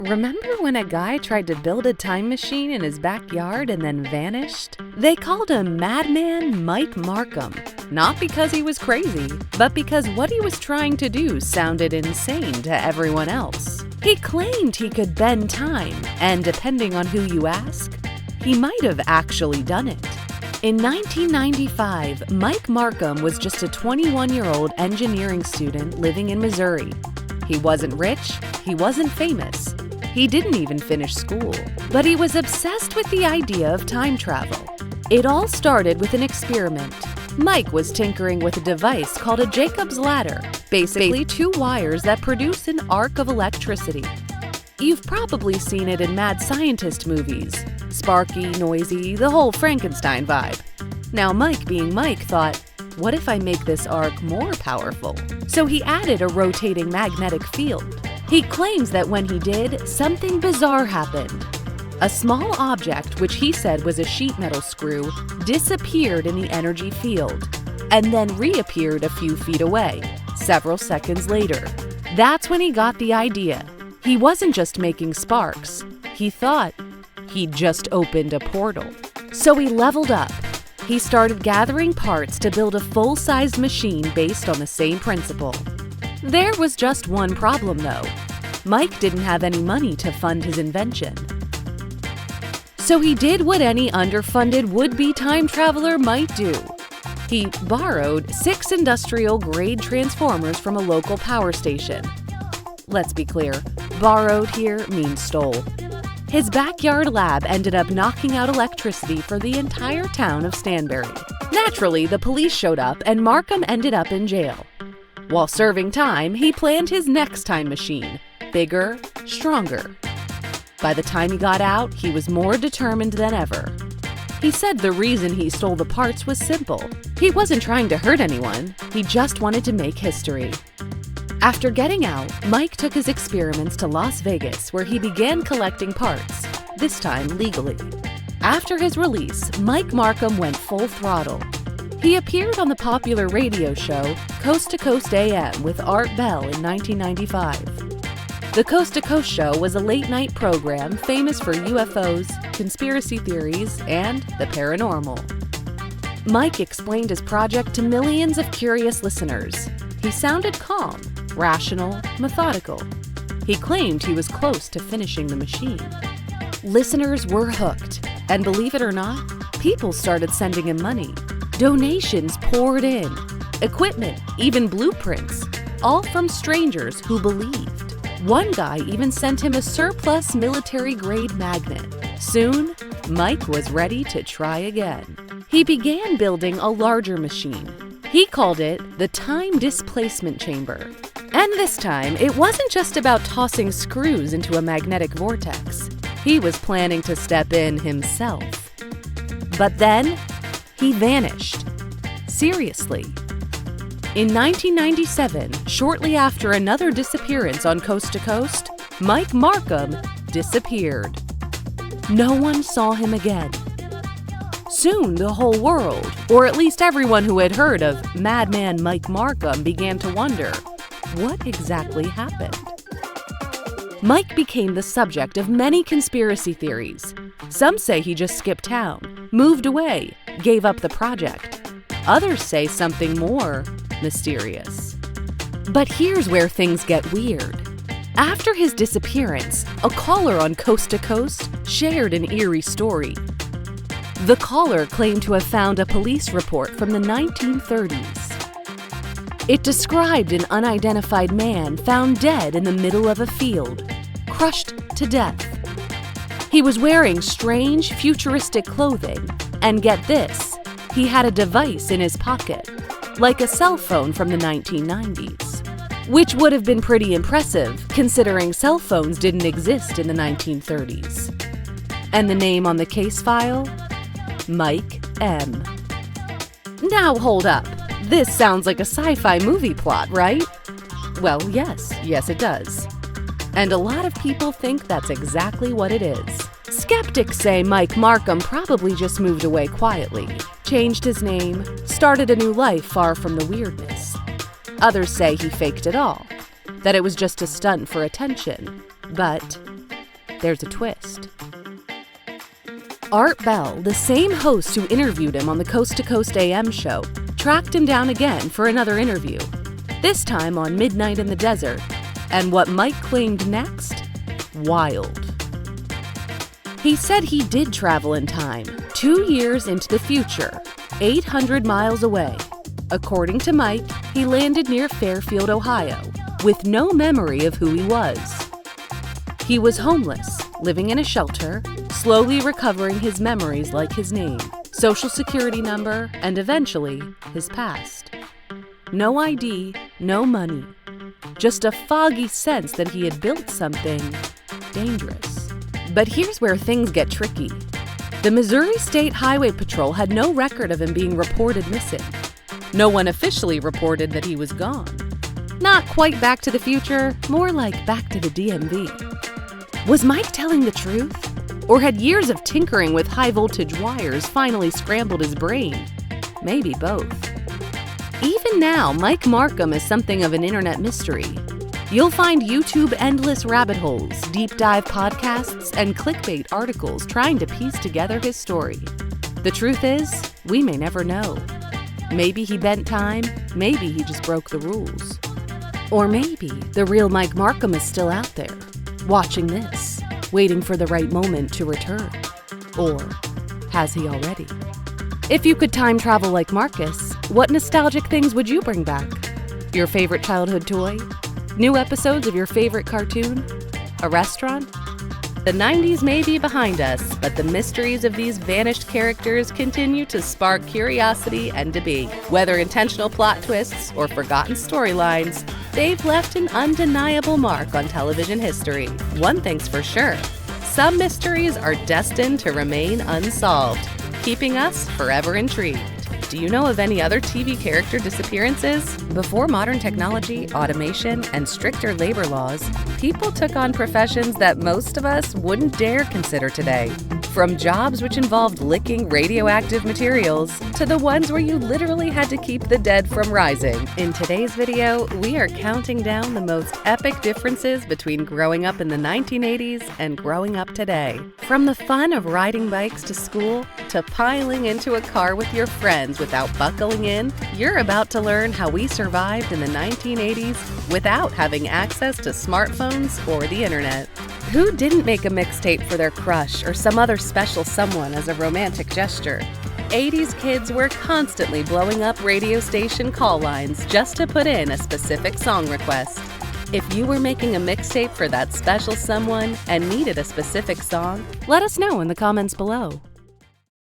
Remember when a guy tried to build a time machine in his backyard and then vanished? They called him Madman Mike Marcum, not because he was crazy, but because what he was trying to do sounded insane to everyone else. He claimed he could bend time, and depending on who you ask, he might have actually done it. In 1995, Mike Marcum was just a 21-year-old engineering student living in Missouri. He wasn't rich, he wasn't famous. He didn't even finish school, but he was obsessed with the idea of time travel. It all started with an experiment. Mike was tinkering with a device called a Jacob's ladder, basically two wires that produce an arc of electricity. You've probably seen it in mad scientist movies. Sparky, noisy, the whole Frankenstein vibe. Now Mike, being Mike, thought, what if I make this arc more powerful? So he added a rotating magnetic field. He claims that when he did, something bizarre happened. A small object, which he said was a sheet metal screw, disappeared in the energy field and then reappeared a few feet away, several seconds later. That's when he got the idea. He wasn't just making sparks. He thought he'd just opened a portal. So he leveled up. He started gathering parts to build a full-sized machine based on the same principle. There was just one problem, though. Mike didn't have any money to fund his invention. So he did what any underfunded would-be time traveler might do. He borrowed 6 industrial-grade transformers from a local power station. Let's be clear, borrowed here means stole. His backyard lab ended up knocking out electricity for the entire town of Stanbury. Naturally, the police showed up and Marcum ended up in jail. While serving time, he planned his next time machine, bigger, stronger. By the time he got out, he was more determined than ever. He said the reason he stole the parts was simple. He wasn't trying to hurt anyone, he just wanted to make history. After getting out, Mike took his experiments to Las Vegas, where he began collecting parts, this time legally. After his release, Mike Marcum went full throttle. He appeared on the popular radio show Coast to Coast AM with Art Bell in 1995. The Coast to Coast show was a late-night program famous for UFOs, conspiracy theories, and the paranormal. Mike explained his project to millions of curious listeners. He sounded calm, rational, methodical. He claimed he was close to finishing the machine. Listeners were hooked, and believe it or not, people started sending him money. Donations poured in, equipment, even blueprints, all from strangers who believed. One guy even sent him a surplus military-grade magnet. Soon, Mike was ready to try again. He began building a larger machine. He called it the time displacement chamber. And this time, it wasn't just about tossing screws into a magnetic vortex. He was planning to step in himself. But then, he vanished. Seriously. In 1997, shortly after another disappearance on Coast to Coast, Mike Marcum disappeared. No one saw him again. Soon, the whole world, or at least everyone who had heard of Madman Mike Marcum, began to wonder, what exactly happened? Mike became the subject of many conspiracy theories. Some say he just skipped town, moved away, gave up the project. Others say something more mysterious. But here's where things get weird. After his disappearance, a caller on Coast to Coast shared an eerie story. The caller claimed to have found a police report from the 1930s. It described an unidentified man found dead in the middle of a field, crushed to death. He was wearing strange, futuristic clothing, and get this, he had a device in his pocket, like a cell phone from the 1990s, which would have been pretty impressive considering cell phones didn't exist in the 1930s. And the name on the case file? Mike M. Now hold up. This sounds like a sci-fi movie plot, right? Well, yes it does. And a lot of people think that's exactly what it is. Skeptics say Mike Marcum probably just moved away quietly, changed his name, started a new life far from the weirdness. Others say he faked it all, that it was just a stunt for attention. But there's a twist. Art Bell, the same host who interviewed him on the Coast to Coast AM show, tracked him down again for another interview, this time on Midnight in the Desert. And what Mike claimed next? Wild. He said he did travel in time, 2 years into the future, 800 miles away. According to Mike, he landed near Fairfield, Ohio, with no memory of who he was. He was homeless, living in a shelter, slowly recovering his memories like his name, social security number, and eventually, his past. No ID, no money. Just a foggy sense that he had built something dangerous. But here's where things get tricky. The Missouri State Highway Patrol had no record of him being reported missing. No one officially reported that he was gone. Not quite Back to the Future, more like Back to the DMV. Was Mike telling the truth? Or had years of tinkering with high-voltage wires finally scrambled his brain? Maybe both. Even now, Mike Marcum is something of an internet mystery. You'll find YouTube endless rabbit holes, deep dive podcasts, and clickbait articles trying to piece together his story. The truth is, we may never know. Maybe he bent time, maybe he just broke the rules. Or maybe the real Mike Marcum is still out there, watching this, waiting for the right moment to return. Or has he already? If you could time travel like Marcus, what nostalgic things would you bring back? Your favorite childhood toy? New episodes of your favorite cartoon? A restaurant? The 90s may be behind us, but the mysteries of these vanished characters continue to spark curiosity and debate. Whether intentional plot twists or forgotten storylines, they've left an undeniable mark on television history. One thing's for sure, some mysteries are destined to remain unsolved, keeping us forever intrigued. Do you know of any other TV character disappearances? Before modern technology, automation, and stricter labor laws, people took on professions that most of us wouldn't dare consider today. From jobs which involved licking radioactive materials to the ones where you literally had to keep the dead from rising. In today's video, we are counting down the most epic differences between growing up in the 1980s and growing up today. From the fun of riding bikes to school to piling into a car with your friends without buckling in, you're about to learn how we survived in the 1980s without having access to smartphones or the internet. Who didn't make a mixtape for their crush or some other special someone as a romantic gesture? 80s kids were constantly blowing up radio station call lines just to put in a specific song request. If you were making a mixtape for that special someone and needed a specific song, let us know in the comments below.